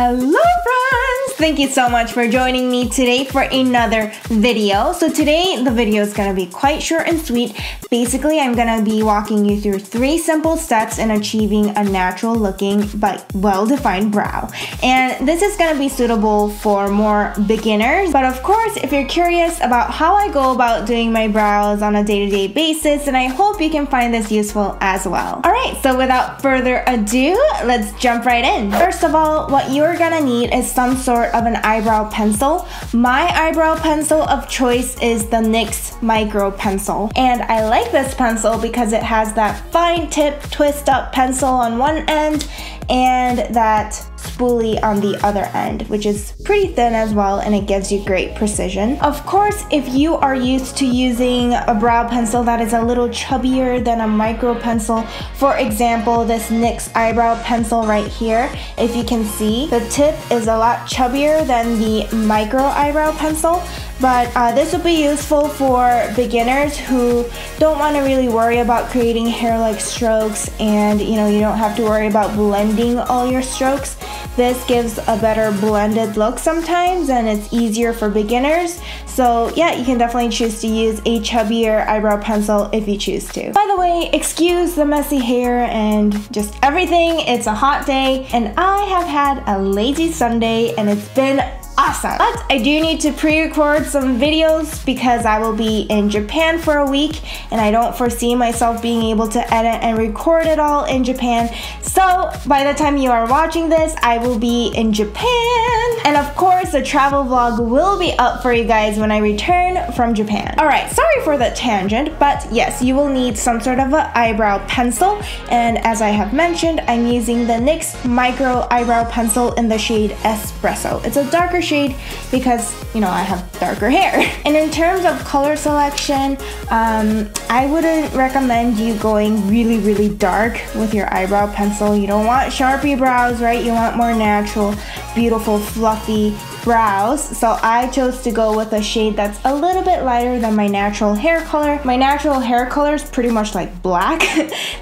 Hello friends! Thank you so much for joining me today for another video. So today the video is going to be quite short and sweet. Basically, I'm going to be walking you through 3 simple steps in achieving a natural looking but well-defined brow. And this is going to be suitable for more beginners. But of course, if you're curious about how I go about doing my brows on a day-to-day basis, then I hope you can find this useful as well. Alright, so without further ado, let's jump right in. First of all, what you're gonna need is some sort of an eyebrow pencil. My eyebrow pencil of choice is the NYX micro pencil, and I like this pencil because it has that fine tip twist up pencil on one end and that spoolie on the other end, which is pretty thin as well, and it gives you great precision. Of course, if you are used to using a brow pencil that is a little chubbier than a micro pencil, for example, this NYX eyebrow pencil right here, if you can see, the tip is a lot chubbier than the micro eyebrow pencil. But this will be useful for beginners who don't want to really worry about creating hair-like strokes, and you don't have to worry about blending all your strokes. This gives a better blended look sometimes, and it's easier for beginners. So yeah, you can definitely choose to use a chubbier eyebrow pencil if you choose to. By the way, excuse the messy hair and just everything. It's a hot day, and I have had a lazy Sunday, and it's been awesome. But I do need to pre-record some videos because I will be in Japan for a week, and I don't foresee myself being able to edit and record it all in Japan. So by the time you are watching this, I will be in Japan. And of course, the travel vlog will be up for you guys when I return from Japan. Alright, sorry for the tangent, but yes, you will need some sort of an eyebrow pencil. And as I have mentioned, I'm using the NYX micro eyebrow pencil in the shade Espresso. It's a darker shade because I have darker hair. And in terms of color selection, I wouldn't recommend you going really dark with your eyebrow pencil. You don't want Sharpie brows, right? You want more natural, beautiful, fluffy brows. So I chose to go with a shade that's a little bit lighter than my natural hair color. My natural hair color is pretty much like black,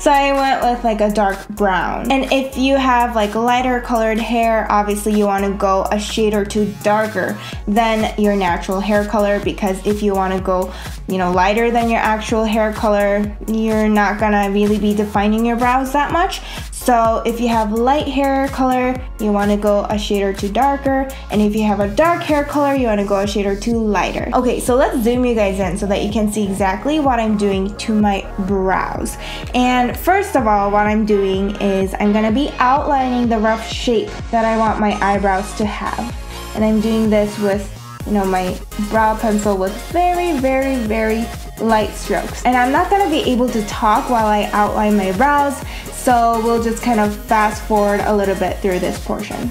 so I went with like a dark brown. And if you have like lighter colored hair, obviously you want to go a shade or two darker than your natural hair color, because if you want to go lighter than your actual hair color, you're not gonna really be defining your brows that much. So if you have light hair color, you want to go a shade or two darker, and if you have a dark hair color, you want to go a shade or two lighter. Okay, so let's zoom you guys in so that you can see exactly what I'm doing to my brows. And first of all, what I'm doing is I'm gonna be outlining the rough shape that I want my eyebrows to have. And I'm doing this with my brow pencil with very light strokes. And I'm not gonna be able to talk while I outline my brows, so we'll just kind of fast forward a little bit through this portion.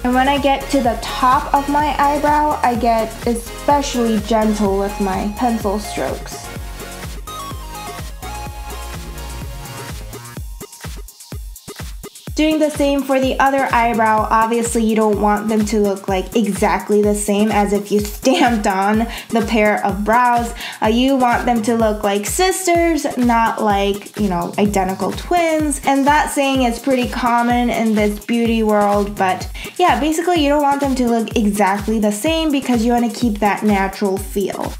And when I get to the top of my eyebrow, I get especially gentle with my pencil strokes. Doing the same for the other eyebrow. Obviously you don't want them to look like exactly the same as if you stamped on the pair of brows. You want them to look like sisters, not like, identical twins. And that saying is pretty common in this beauty world, but yeah, basically you don't want them to look exactly the same because you want to keep that natural feel.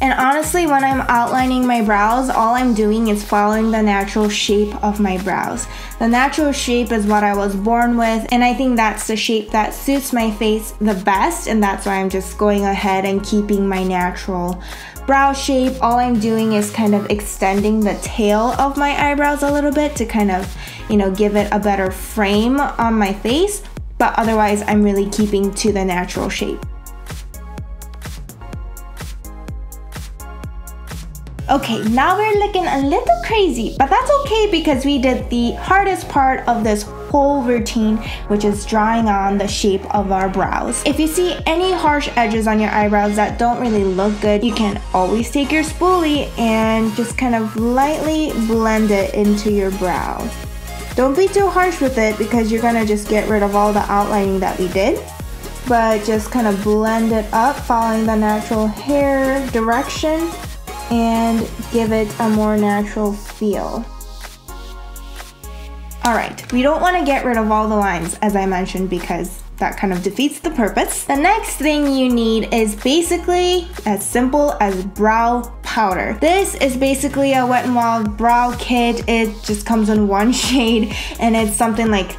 And honestly, when I'm outlining my brows, all I'm doing is following the natural shape of my brows. The natural shape is what I was born with, and I think that's the shape that suits my face the best, and that's why I'm just going ahead and keeping my natural brow shape. All I'm doing is kind of extending the tail of my eyebrows a little bit to kind of, give it a better frame on my face, but otherwise I'm really keeping to the natural shape. Okay, now we're looking a little crazy, but that's okay because we did the hardest part of this whole routine, which is drawing on the shape of our brows. If you see any harsh edges on your eyebrows that don't really look good, you can always take your spoolie and just kind of lightly blend it into your brow. Don't be too harsh with it because you're gonna just get rid of all the outlining that we did. but just kind of blend it up following the natural hair direction and give it a more natural feel. Alright, we don't want to get rid of all the lines, as I mentioned, because that kind of defeats the purpose. The next thing you need is basically as simple as brow powder. This is basically a Wet n Wild brow kit. It just comes in one shade and it's something like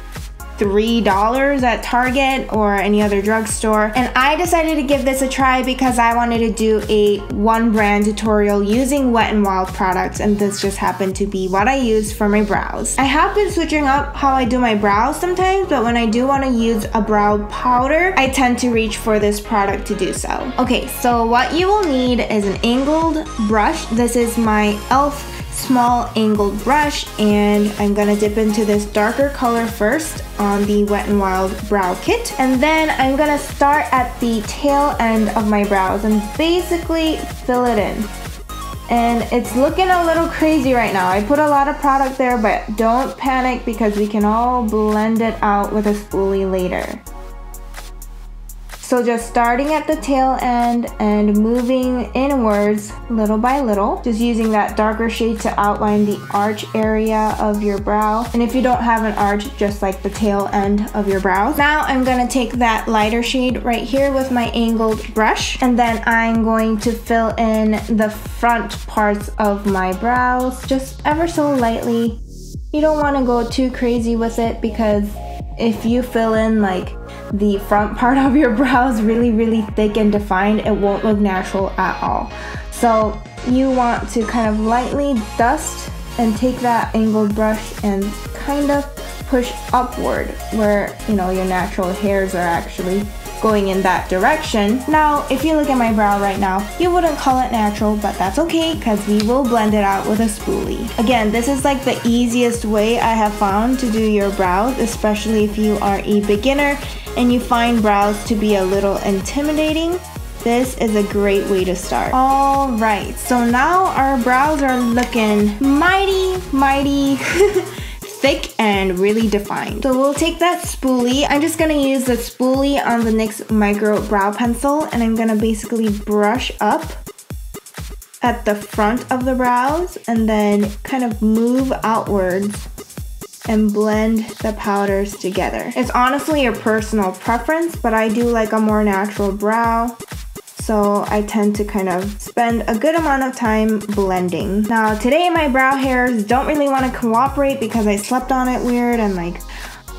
$3 at Target or any other drugstore. And I decided to give this a try because I wanted to do a one brand tutorial using Wet n Wild products, and this just happened to be what I use for my brows. I have been switching up how I do my brows sometimes, but when I do want to use a brow powder, I tend to reach for this product to do so. Okay, so what you will need is an angled brush. This is my e.l.f. small angled brush, and I'm gonna dip into this darker color first on the Wet n Wild brow kit, and then I'm gonna start at the tail end of my brows and basically fill it in. And it's looking a little crazy right now. I put a lot of product there, but don't panic because we can all blend it out with a spoolie later. So just starting at the tail end and moving inwards little by little, just using that darker shade to outline the arch area of your brow. And if you don't have an arch, just like the tail end of your brows. Now I'm gonna take that lighter shade right here with my angled brush, and then I'm going to fill in the front parts of my brows just ever so lightly. You don't wanna go too crazy with it because if you fill in like the front part of your brows really thick and defined, it won't look natural at all. So you want to kind of lightly dust and take that angled brush and kind of push upward where, you know, your natural hairs are actually going in that direction. Now, if you look at my brow right now, you wouldn't call it natural, but that's okay because we will blend it out with a spoolie. Again, this is like the easiest way I have found to do your brows, especially if you are a beginner and you find brows to be a little intimidating. This is a great way to start. All right, so now our brows are looking mighty thick and really defined. So we'll take that spoolie. I'm just gonna use the spoolie on the NYX Micro Brow Pencil, and I'm gonna basically brush up at the front of the brows and then kind of move outwards and blend the powders together. It's honestly your personal preference, but I do like a more natural brow, so I tend to kind of spend a good amount of time blending. Now today my brow hairs don't really want to cooperate because I slept on it weird and like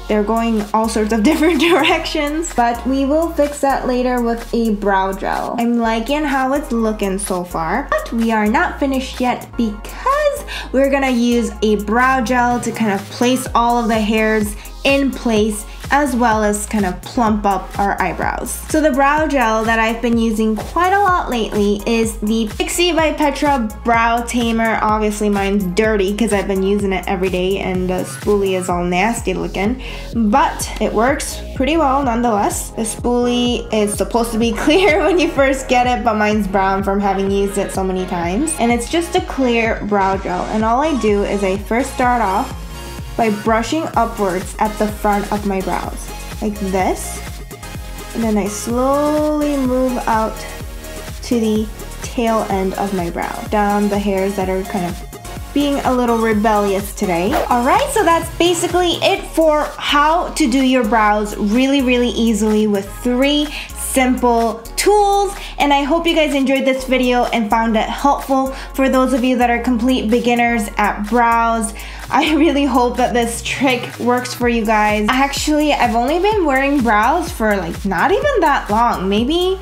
they're going all sorts of different directions, but we will fix that later with a brow gel. I'm liking how it's looking so far, but we are not finished yet because we're gonna use a brow gel to kind of place all of the hairs in place, as well as kind of plump up our eyebrows. So the brow gel that I've been using quite a lot lately is the Pixi by Petra Brow Tamer. Obviously mine's dirty because I've been using it every day and the spoolie is all nasty looking, but it works pretty well nonetheless. The spoolie is supposed to be clear when you first get it, but mine's brown from having used it so many times. And it's just a clear brow gel, and all I do is I first start off by brushing upwards at the front of my brows, like this. And then I slowly move out to the tail end of my brow, down the hairs that are kind of being a little rebellious today. Alright, so that's basically it for how to do your brows really easily with 3 simple tools, and I hope you guys enjoyed this video and found it helpful for those of you that are complete beginners at brows. I really hope that this trick works for you guys. Actually, I've only been wearing brows for like not even that long, maybe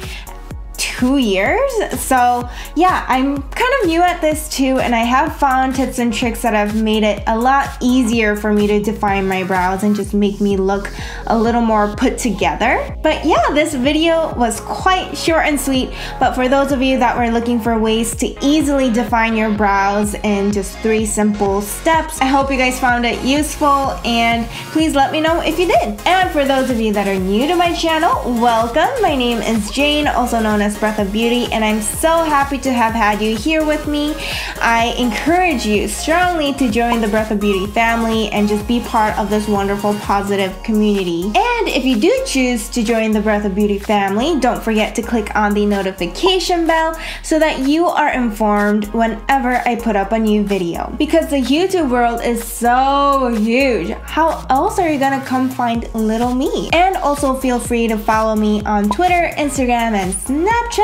2 years. So yeah, I'm kind of new at this too, and I have found tips and tricks that have made it a lot easier for me to define my brows and just make me look a little more put together. But yeah, this video was quite short and sweet, but for those of you that were looking for ways to easily define your brows in just 3 simple steps, I hope you guys found it useful, and please let me know if you did. And for those of you that are new to my channel, welcome. My name is Jane, also known as Espresso. Breath of Beauty, and I'm so happy to have had you here with me. I encourage you strongly to join the Breath of Beauty family and just be part of this wonderful positive community. And if you do choose to join the Breath of Beauty family, don't forget to click on the notification bell so that you are informed whenever I put up a new video. Because the YouTube world is so huge, how else are you gonna come find little me? And also feel free to follow me on Twitter, Instagram, and Snapchat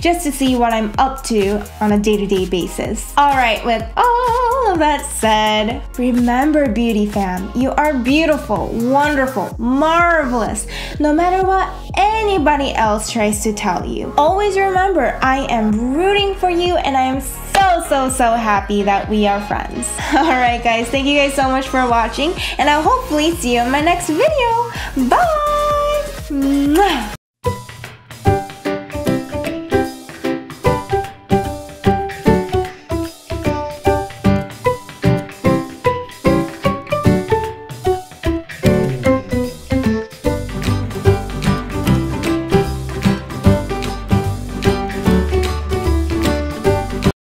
just to see what I'm up to on a day-to-day basis. Alright, with all of that said, remember Beauty Fam, you are beautiful, wonderful, marvelous, no matter what anybody else tries to tell you. Always remember, I am rooting for you and I am so happy that we are friends. Alright guys, thank you guys so much for watching and I'll hopefully see you in my next video. Bye! Mwah!